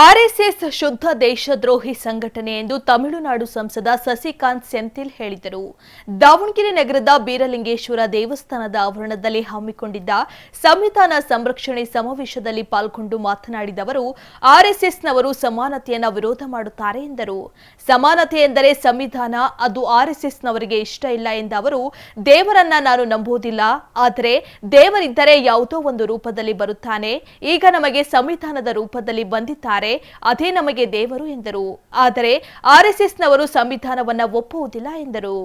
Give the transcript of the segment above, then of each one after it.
RSS ಶುದ್ಧ ದೇಶದ್ರೋಹಿ ಸಂಘಟನೆ ಎಂದು ತಮಿಳುನಾಡು ಸಂಸದ ಸಸಿಕಾಂತ್ ಸೆಂಥಿಲ್ ಹೇಳಿದರು. ದಾವಣಗೆರೆ ನಗರದ ಬೀರಲಿಂಗೇಶ್ವರ ದೇವಸ್ಥಾನದ ಆವರಣದಲ್ಲಿ ಹಮ್ಮಿಕೊಂಡಿದ್ದ ಸಂವಿಧಾನ ಸಂರಕ್ಷಣೆ ಸಮಾವೇಶದಲ್ಲಿ ಪಾಲ್ಗೊಂಡು ಮಾತನಾಡಿದ ಅವರು, ಆರ್ಎಸ್ಎಸ್ನವರು ಸಮಾನತೆಯನ್ನು ವಿರೋಧ ಮಾಡುತ್ತಾರೆ ಎಂದರು. ಸಮಾನತೆ ಎಂದರೆ ಸಂವಿಧಾನ, ಅದು ಆರ್ಎಸ್ಎಸ್ನವರಿಗೆ ಇಷ್ಟ ಇಲ್ಲ ಎಂದ ಅವರು, ದೇವರನ್ನ ನಾನು ನಂಬುವುದಿಲ್ಲ, ಆದರೆ ದೇವರಿದ್ದರೆ ಯಾವುದೋ ಒಂದು ರೂಪದಲ್ಲಿ ಬರುತ್ತಾನೆ. ಈಗ ನಮಗೆ ಸಂವಿಧಾನದ ರೂಪದಲ್ಲಿ ಬಂದಿದ್ದಾರೆ, ಅದೇ ನಮಗೆ ದೇವರು ಎಂದರು. ಆದರೆ ಆರ್ಎಸ್ಎಸ್ನವರು ಸಂವಿಧಾನವನ್ನು ಒಪ್ಪುವುದಿಲ್ಲ ಎಂದರು.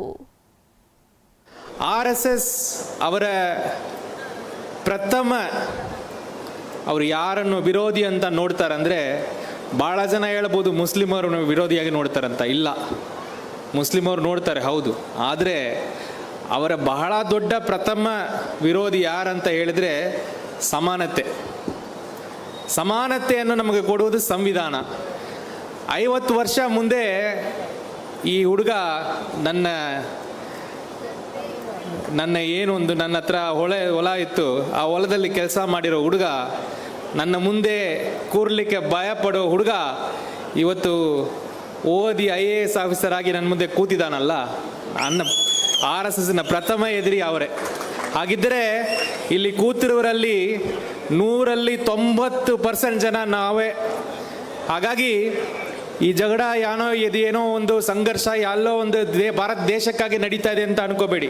ಆರ್ಎಸ್ಎಸ್ ಅವರ ಪ್ರಥಮ ಅವರು ಯಾರನ್ನು ವಿರೋಧಿ ಅಂತ ನೋಡ್ತಾರೆ ಅಂದರೆ, ಭಾಳ ಜನ ಹೇಳ್ಬೋದು ಮುಸ್ಲಿಮರನ್ನು ವಿರೋಧಿಯಾಗಿ ನೋಡ್ತಾರಂತ. ಇಲ್ಲ, ಮುಸ್ಲಿಮರು ನೋಡ್ತಾರೆ, ಹೌದು. ಆದರೆ ಅವರ ಬಹಳ ದೊಡ್ಡ ಪ್ರಥಮ ವಿರೋಧಿ ಯಾರಂತ ಹೇಳಿದರೆ ಸಮಾನತೆ. ಸಮಾನತೆಯನ್ನು ನಮಗೆ ಕೊಡುವುದು ಸಂವಿಧಾನ. 50 ವರ್ಷ ಮುಂದೆ ಈ ಹುಡುಗ ನನ್ನ ಏನೊಂದು ನನ್ನ ಹತ್ರ ಹೊಲ ಇತ್ತು, ಆ ಹೊಲದಲ್ಲಿ ಕೆಲಸ ಮಾಡಿರೋ ಹುಡುಗ, ನನ್ನ ಮುಂದೆ ಕೂರ್ಲಿಕ್ಕೆ ಭಯಪಡೋ ಹುಡುಗ ಇವತ್ತು ಓದಿ IAS ಆಫೀಸರ್ ಆಗಿ ನನ್ನ ಮುಂದೆ ಕೂತಿದ್ದಾನಲ್ಲ, RSSನ ಪ್ರಥಮ ಎದುರಿ ಅವರೇ. ಹಾಗಿದ್ದರೆ ಇಲ್ಲಿ ಕೂತಿರುವರಲ್ಲಿ 100ರಲ್ಲಿ 90% ಜನ ನಾವೇ. ಹಾಗಾಗಿ ಈ ಜಗಳ ಏನೋ ಒಂದು ಸಂಘರ್ಷ ಎಲ್ಲೋ ಒಂದು ಭಾರತ ದೇಶಕ್ಕಾಗಿ ನಡೀತಾ ಇದೆ ಅಂತ ಅನ್ಕೋಬೇಡಿ.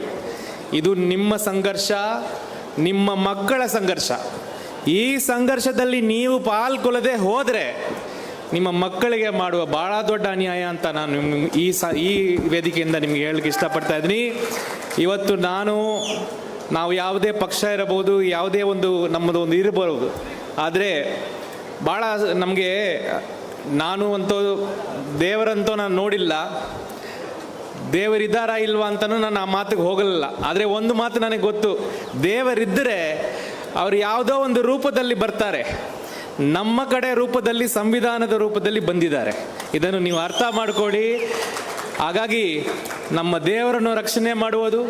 ಇದು ನಿಮ್ಮ ಸಂಘರ್ಷ, ನಿಮ್ಮ ಮಕ್ಕಳ ಸಂಘರ್ಷ. ಈ ಸಂಘರ್ಷದಲ್ಲಿ ನೀವು ಪಾಲ್ಗೊಳ್ಳದೆ ಹೋದರೆ ನಿಮ್ಮ ಮಕ್ಕಳಿಗೆ ಮಾಡುವ ಭಾಳ ದೊಡ್ಡ ಅನ್ಯಾಯ ಅಂತ ನಾನು ಈ ವೇದಿಕೆಯಿಂದ ನಿಮಗೆ ಹೇಳಲಿಕ್ಕೆ ಇಷ್ಟಪಡ್ತಾ ಇದ್ದೀನಿ. ಇವತ್ತು ನಾವು ಯಾವುದೇ ಪಕ್ಷ ಇರಬಹುದು, ಯಾವುದೇ ಒಂದು ನಮ್ಮದು ಒಂದು ಇರಬಹುದು, ಆದರೆ ಭಾಳ ನಮಗೆ ಅಂತೂ ದೇವರಂತೂ ನಾನು ನೋಡಿಲ್ಲ, ದೇವರಿದ್ದಾರಾ ಇಲ್ವಾ ಅಂತಲೂ ನಾನು ಆ ಮಾತಿಗೆ ಹೋಗಲಿಲ್ಲ. ಆದರೆ ಒಂದು ಮಾತು ನನಗೆ ಗೊತ್ತು, ದೇವರಿದ್ದರೆ ಅವರು ಯಾವುದೋ ಒಂದು ರೂಪದಲ್ಲಿ ಬರ್ತಾರೆ. ನಮ್ಮ ಕಡೆ ರೂಪದಲ್ಲಿ, ಸಂವಿಧಾನದ ರೂಪದಲ್ಲಿ ಬಂದಿದ್ದಾರೆ. ಇದನ್ನು ನೀವು ಅರ್ಥ ಮಾಡಿಕೊಳ್ಳಿ. ಹಾಗಾಗಿ ನಮ್ಮ ದೇವರನ್ನು ರಕ್ಷಣೆ ಮಾಡುವುದು,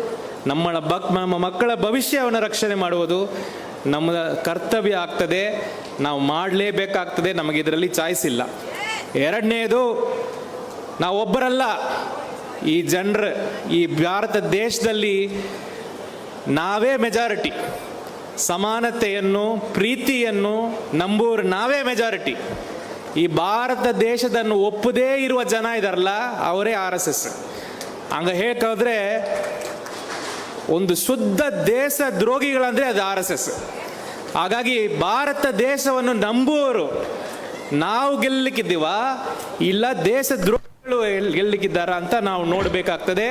ನಮ್ಮ ಮಕ್ಕಳ ಭವಿಷ್ಯವನ್ನು ರಕ್ಷಣೆ ಮಾಡುವುದು ನಮ್ಮ ಕರ್ತವ್ಯ ಆಗ್ತದೆ. ನಾವು ಮಾಡಲೇಬೇಕಾಗ್ತದೆ, ನಮಗೆ ಇದರಲ್ಲಿ ಚಾಯ್ಸ್ ಇಲ್ಲ. ಎರಡನೇದು, ನಾವೊಬ್ಬರಲ್ಲ, ಈ ಜನರು, ಈ ಭಾರತ ದೇಶದಲ್ಲಿ ನಾವೇ ಮೆಜಾರಿಟಿ. ಸಮಾನತೆಯನ್ನು, ಪ್ರೀತಿಯನ್ನು ನಂಬುವರು ನಾವೇ ಮೆಜಾರಿಟಿ. ಈ ಭಾರತ ದೇಶದನ್ನು ಒಪ್ಪದೇ ಇರುವ ಜನ ಇದಾರಲ್ಲ, ಅವರೇ RSS. ಹಂಗ ಹೇಳೋದ್ರೆ ಒಂದು ಶುದ್ಧ ದೇಶ ದ್ರೋಹಿಗಳಂದ್ರೆ ಅದು RSS. ಹಾಗಾಗಿ ಭಾರತ ದೇಶವನ್ನು ನಂಬುವವರು ನಾವು ಗೆಲ್ಲಲಿಕ್ಕಿದ್ದೀವ, ಇಲ್ಲ ದೇಶ ದ್ರೋಹಿಗಳು ಗೆಲ್ಲಲಿಕ್ಕಿದ್ದಾರ ಅಂತ ನಾವು ನೋಡಬೇಕಾಗ್ತದೆ.